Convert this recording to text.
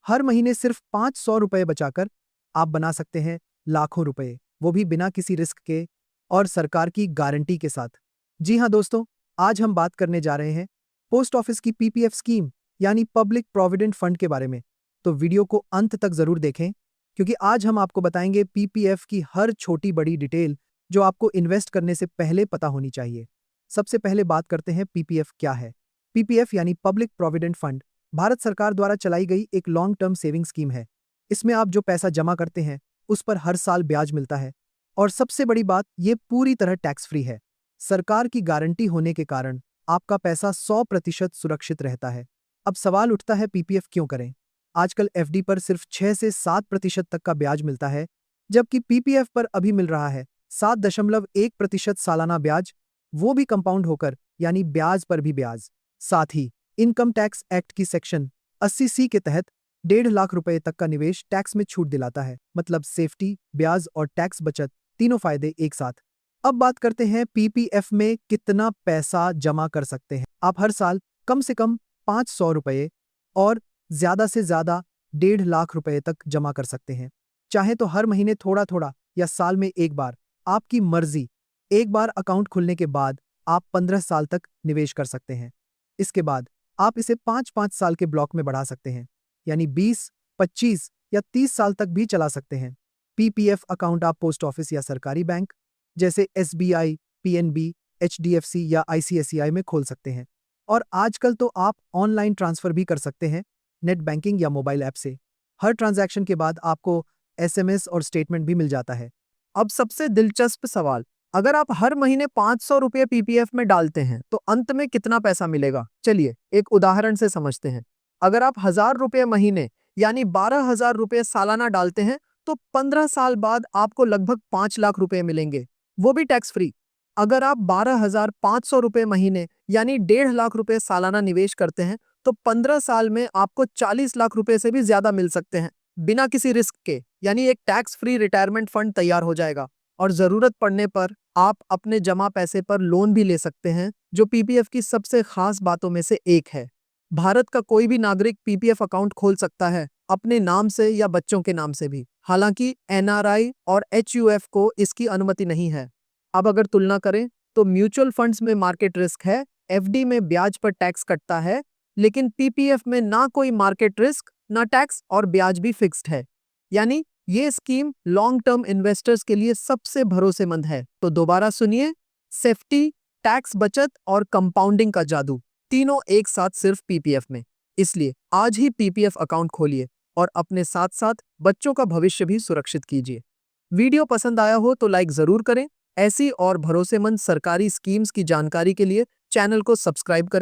हर महीने सिर्फ 500 रुपए बचाकर आप बना सकते हैं लाखों रुपए, वो भी बिना किसी रिस्क के और सरकार की गारंटी के साथ। जी हाँ दोस्तों, आज हम बात करने जा रहे हैं पोस्ट ऑफिस की पीपीएफ स्कीम यानी पब्लिक प्रोविडेंट फंड के बारे में। तो वीडियो को अंत तक जरूर देखें, क्योंकि आज हम आपको बताएंगे पीपीएफ की हर छोटी बड़ी डिटेल जो आपको इन्वेस्ट करने से पहले पता होनी चाहिए। सबसे पहले बात करते हैं पीपीएफ क्या है। पीपीएफ यानी पब्लिक प्रोविडेंट फंड भारत सरकार द्वारा चलाई गई एक लॉन्ग टर्म सेविंग स्कीम है। इसमें आप जो पैसा जमा करते हैं उस पर हर साल ब्याज मिलता है, और सबसे बड़ी बात, ये पूरी तरह टैक्स फ्री है। सरकार की गारंटी होने के कारण आपका पैसा 100% सुरक्षित रहता है। अब सवाल उठता है, पीपीएफ क्यों करें? आजकल एफडी पर सिर्फ 6 से 7% तक का ब्याज मिलता है, जबकि पीपीएफ पर अभी मिल रहा है 7.1% सालाना ब्याज, वो भी कंपाउंड होकर, यानी ब्याज पर भी ब्याज। साथ ही इनकम टैक्स एक्ट की सेक्शन 80C के तहत 1.5 लाख रुपए तक का निवेश टैक्स में छूट दिलाता है। मतलब सेफ्टी, ब्याज और टैक्स बचत, तीनों फायदे एक साथ। अब बात करते हैं पीपीएफ में कितना पैसा जमा कर सकते हैं। आप हर साल कम से कम 500 रुपए और ज्यादा से ज्यादा 1.5 लाख रुपए तक जमा कर सकते हैं। चाहे तो हर महीने थोड़ा थोड़ा या साल में एक बार, आपकी मर्जी। एक बार अकाउंट खुलने के बाद आप 15 साल तक निवेश कर सकते हैं। इसके बाद आप इसे 5-5 साल के ब्लॉक में बढ़ा सकते हैं, यानी 20, 25 या 30 साल तक भी चला सकते हैं। पीपीएफ अकाउंट आप पोस्ट ऑफिस या सरकारी बैंक जैसे एसबीआई, पीएनबी, एचडीएफसी या आईसीआईसीआई में खोल सकते हैं। और आजकल तो आप ऑनलाइन ट्रांसफर भी कर सकते हैं, नेट बैंकिंग या मोबाइल ऐप से। हर ट्रांजैक्शन के बाद आपको एसएमएस और स्टेटमेंट भी मिल जाता है। अब सबसे दिलचस्प सवाल, अगर आप हर महीने 500 रुपये पीपीएफ में डालते हैं तो अंत में कितना पैसा मिलेगा? चलिए एक उदाहरण से समझते हैं। अगर आप 1000 रुपये महीने यानी 12,000 रुपये सालाना डालते हैं तो 15 साल बाद आपको लगभग 5 लाख रुपए मिलेंगे, वो भी टैक्स फ्री। अगर आप 12,500 रुपये महीने यानी 1.5 लाख रुपए सालाना निवेश करते हैं तो 15 साल में आपको 40 लाख रुपए से भी ज्यादा मिल सकते हैं, बिना किसी रिस्क के। यानी एक टैक्स फ्री रिटायरमेंट फंड तैयार हो जाएगा। और जरूरत पड़ने पर आप अपने जमा पैसे पर लोन भी ले सकते हैं, जो पीपीएफ की सबसे खास बातों में से एक है। भारत का कोई भी नागरिक पीपीएफ अकाउंट खोल सकता है, अपने नाम से या बच्चों के नाम से भी। हालांकि एनआरआई और एचयूएफ को इसकी अनुमति नहीं है। अब अगर तुलना करें तो म्यूचुअल फंड्स में मार्केट रिस्क है, एफडी में ब्याज पर टैक्स कटता है, लेकिन पीपीएफ में ना कोई मार्केट रिस्क, ना टैक्स और ब्याज भी फिक्स्ड है। यानी ये स्कीम लॉन्ग टर्म इन्वेस्टर्स के लिए सबसे भरोसेमंद है। तो दोबारा सुनिए, सेफ्टी, टैक्स बचत और कंपाउंडिंग का जादू, तीनों एक साथ सिर्फ पीपीएफ में। इसलिए आज ही पीपीएफ अकाउंट खोलिए और अपने साथ साथ बच्चों का भविष्य भी सुरक्षित कीजिए। वीडियो पसंद आया हो तो लाइक जरूर करें। ऐसी और भरोसेमंद सरकारी स्कीम्स की जानकारी के लिए चैनल को सब्सक्राइब करें।